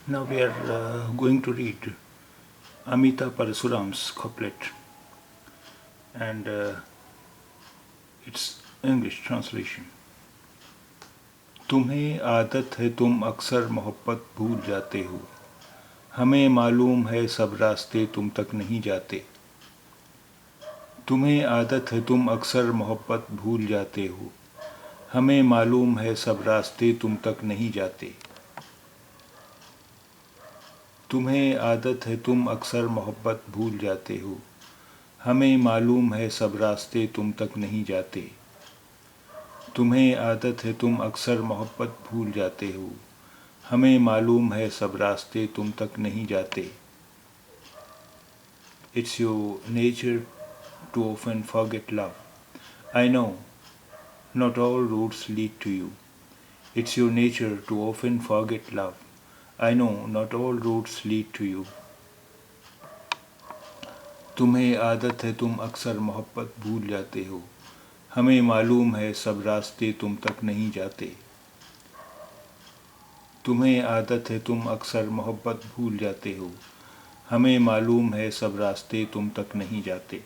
Now we are going to read Amita Parasuram's couplet and its English translation. तुम्हें आदत है तुम अक्सर मोहब्बत भूल जाते हो, हमें मालूम है सब रास्ते तुम तक नहीं जाते। तुम्हें आदत है तुम अक्सर मोहब्बत भूल जाते हो, हमें मालूम है सब रास्ते तुम तक नहीं जाते। तुम्हें आदत है तुम अक्सर मोहब्बत भूल जाते हो, हमें मालूम है सब रास्ते तुम तक नहीं जाते। तुम्हें आदत है तुम अक्सर मोहब्बत भूल जाते हो, हमें मालूम है सब रास्ते तुम तक नहीं जाते। It's your nature to often forget love. I know not all roads lead to you. It's your nature to often forget love. I know not all roads lead to you. तुम्हें आदत है तुम अक्सर मोहब्बत भूल जाते हो, हमें मालूम है सब रास्ते तुम तक नहीं जाते। तुम्हें आदत है तुम अक्सर मोहब्बत भूल जाते हो, हमें मालूम है सब रास्ते तुम तक नहीं जाते।